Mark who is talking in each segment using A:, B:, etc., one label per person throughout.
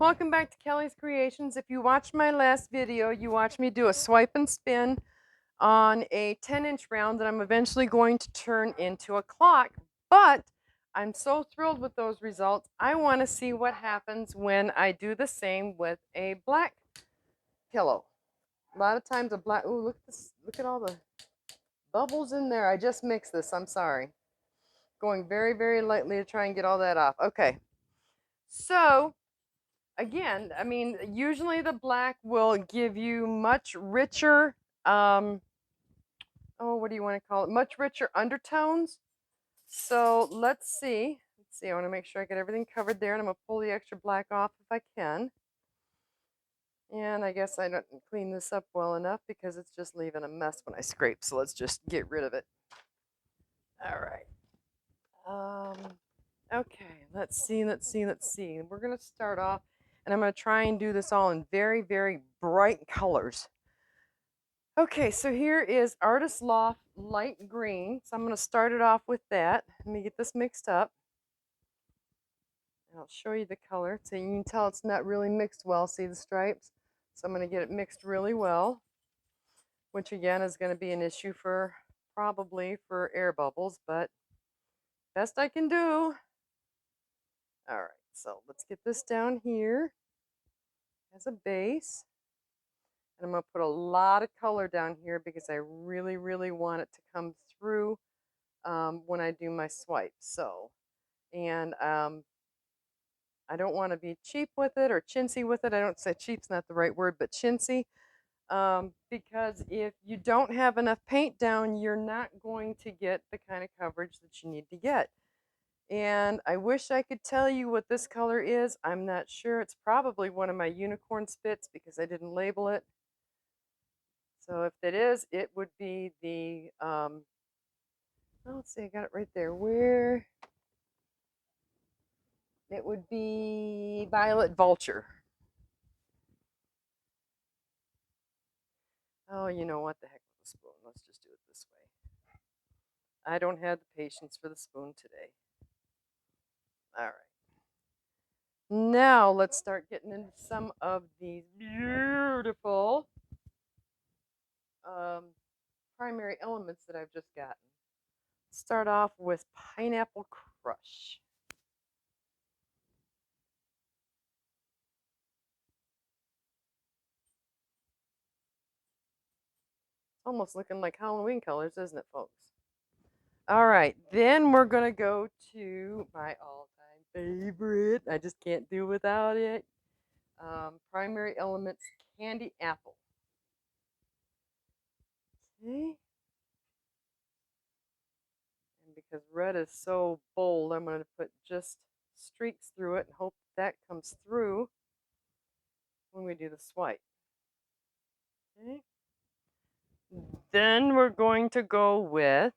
A: Welcome back to Kelly's Creations. If you watched my last video, you watched me do a swipe and spin on a 10-inch round that I'm eventually going to turn into a clock. But I'm so thrilled with those results. I want to see what happens when I do the same with a black pillow. A lot of times a black, ooh, look at this, look at all the bubbles in there. I just mixed this, I'm sorry. Going very, very lightly to try and get all that off. Okay, so again, I mean, usually the black will give you much richer, oh, what do you want to call it? Much richer undertones. So let's see. Let's see. I want to make sure I get everything covered there, and I'm going to pull the extra black off if I can. And I guess I don't clean this up well enough because it's just leaving a mess when I scrape. So let's just get rid of it. All right. Okay, let's see. We're going to start off, and I'm going to try and do this all in very, very bright colors. Okay, so here is Artist Loft Light Green. So I'm going to start it off with that. Let me get this mixed up. And I'll show you the color. So you can tell it's not really mixed well. See the stripes? So I'm going to get it mixed really well, which again is going to be an issue for probably for air bubbles, but best I can do. All right, so let's get this down here as a base. And I'm going to put a lot of color down here because I really, really want it to come through when I do my swipe. So, and I don't want to be cheap with it or chintzy with it. I don't say cheap's not the right word, but chintzy. Because if you don't have enough paint down, you're not going to get the kind of coverage that you need to get. And I wish I could tell you what this color is. I'm not sure. It's probably one of my unicorn spits because I didn't label it. So if it is, it would be the, oh, let's see, I got it right there. Where? It would be Violet Vulture. Oh, you know what? The heck with the spoon. Let's just do it this way. I don't have the patience for the spoon today. All right. Now let's start getting into some of these beautiful primary elements that I've just gotten. Start off with Pineapple Crush. It's almost looking like Halloween colors, isn't it, folks? All right, then we're going to go to my all-time favorite. I just can't do without it. Primary Elements Candy Apple. Okay. And because red is so bold, I'm going to put just streaks through it and hope that comes through when we do the swipe. Okay. Then we're going to go with,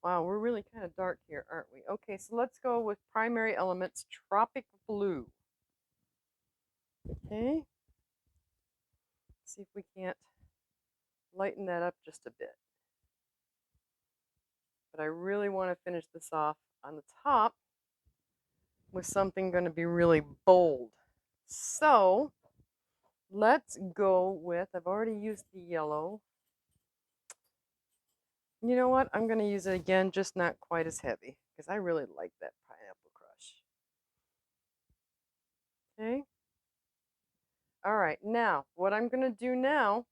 A: wow, we're really kind of dark here, aren't we? Okay, so let's go with Primary Elements Tropic Blue. Okay. Let's see if we can't lighten that up just a bit. But I really want to finish this off on the top with something going to be really bold. So let's go with, I've already used the yellow. You know what? I'm going to use it again, just not quite as heavy because I really like that Pineapple Crush. Okay. All right. Now, what I'm going to do now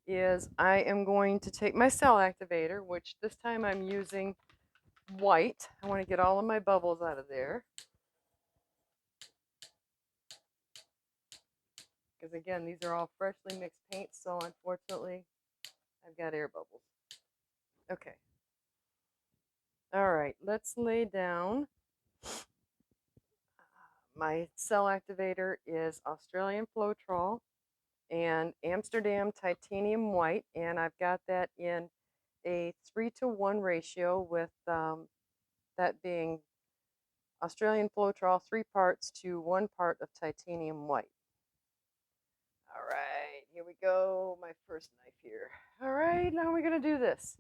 A: is I am going to take my cell activator, which this time I'm using white. I want to get all of my bubbles out of there. Because again, these are all freshly mixed paints, so unfortunately, I've got air bubbles. Okay. All right, let's lay down. My cell activator is Australian Floetrol and Amsterdam Titanium White, and I've got that in a 3-to-1 ratio with that being Australian Floetrol 3 parts to 1 part of titanium white. All right, here we go. My first knife here. All right, now we're going to do this.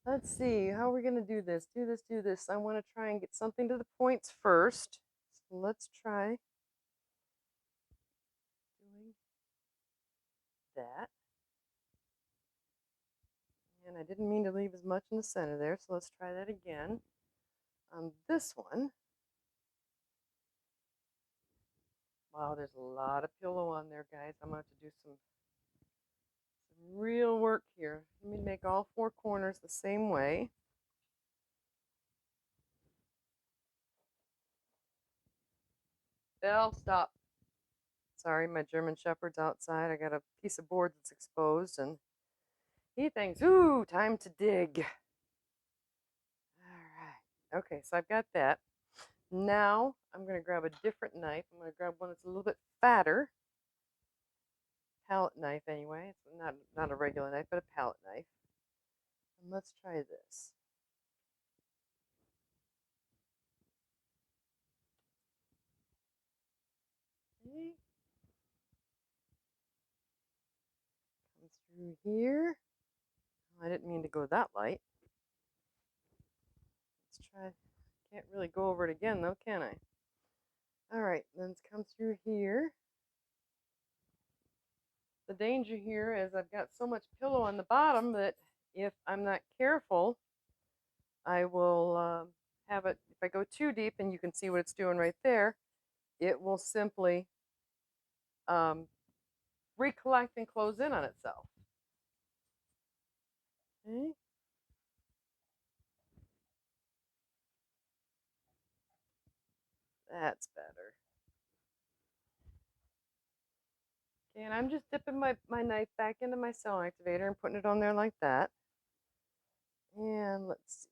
A: Let's see, how are we going to do this? Do this. I want to try and get something to the points first. let's try doing that. And I didn't mean to leave as much in the center there, so let's try that again. On this one, wow, there's a lot of pillow on there, guys. I'm going to have to do some real work here. Let me make all four corners the same way. Belle, stop. Sorry, my German Shepherd's outside. I got a piece of board that's exposed, and he thinks, ooh, time to dig. All right. Okay, so I've got that. Now I'm going to grab a different knife. I'm going to grab one that's a little bit fatter. Palette knife, anyway. It's not a regular knife, but a palette knife. And let's try this. Okay. Comes through here. Oh, I didn't mean to go that light. Let's try. Can't really go over it again, though, can I? All right, then it's come through here. The danger here is I've got so much pillow on the bottom that if I'm not careful, I will have it, if I go too deep, and you can see what it's doing right there, it will simply recollect and close in on itself. Okay. That's better. Okay, and I'm just dipping my knife back into my cell activator and putting it on there like that. And let's see.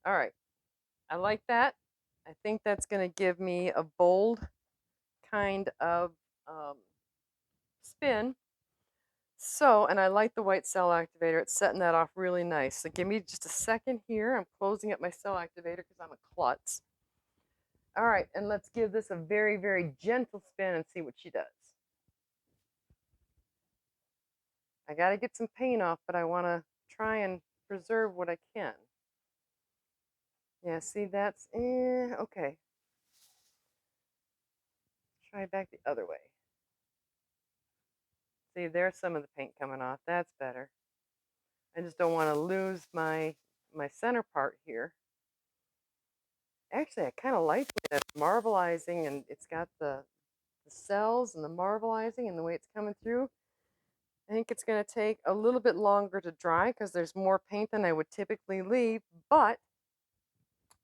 A: All right, I like that. I think that's going to give me a bold kind of spin. So, and I like the white cell activator. It's setting that off really nice. So give me just a second here. I'm closing up my cell activator because I'm a klutz. All right, and let's give this a very, very gentle spin and see what she does. I got to get some paint off, but I want to try and preserve what I can. Yeah, see, that's, okay. Try back the other way. See, there's some of the paint coming off. That's better. I just don't want to lose my center part here. Actually, I kind of like it. It's marbleizing, and it's got the cells and the marbleizing and the way it's coming through. I think it's going to take a little bit longer to dry because there's more paint than I would typically leave, but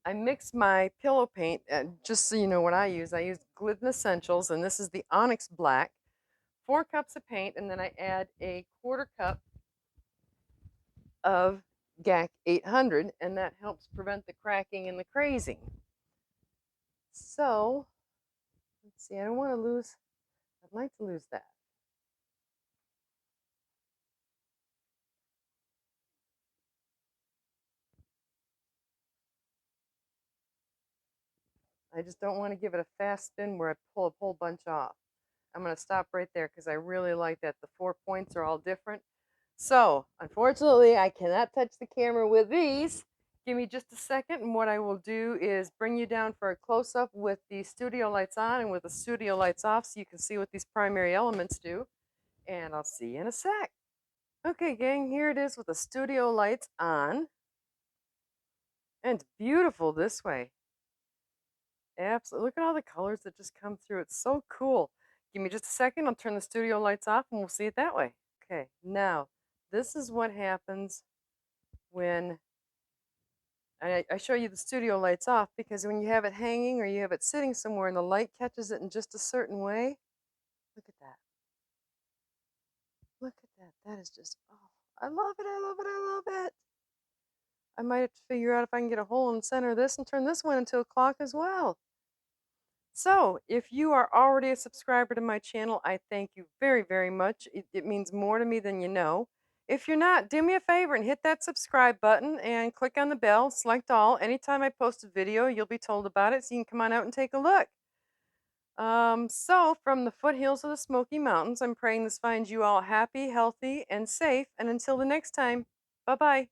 A: I mix my pillow paint, just so you know what I use Glidden Essentials, and this is the Onyx Black, 4 cups of paint, and then I add a 1/4 cup of GAC 800, and that helps prevent the cracking and the crazing. So, let's see, I don't want to lose, I'd like to lose that. I just don't want to give it a fast spin where I pull a whole bunch off. I'm going to stop right there because I really like that. The 4 points are all different. So, unfortunately, I cannot touch the camera with these. Give me just a second, and what I will do is bring you down for a close-up with the studio lights on and with the studio lights off so you can see what these primary elements do. And I'll see you in a sec. Okay, gang, here it is with the studio lights on. And it's beautiful this way. Absolutely. Look at all the colors that just come through. It's so cool. Give me just a second. I'll turn the studio lights off and we'll see it that way. Okay, now this is what happens when I show you the studio lights off, because when you have it hanging or you have it sitting somewhere and the light catches it in just a certain way, look at that. Look at that. That is just, oh, I love it. I love it. I love it. I might have to figure out if I can get a hole in the center of this and turn this one into a clock as well. So, if you are already a subscriber to my channel, I thank you very, very much. It means more to me than you know. If you're not, do me a favor and hit that subscribe button and click on the bell, select all. Anytime I post a video, you'll be told about it, so you can come on out and take a look. So, from the foothills of the Smoky Mountains, I'm praying this finds you all happy, healthy, and safe. And until the next time, bye-bye.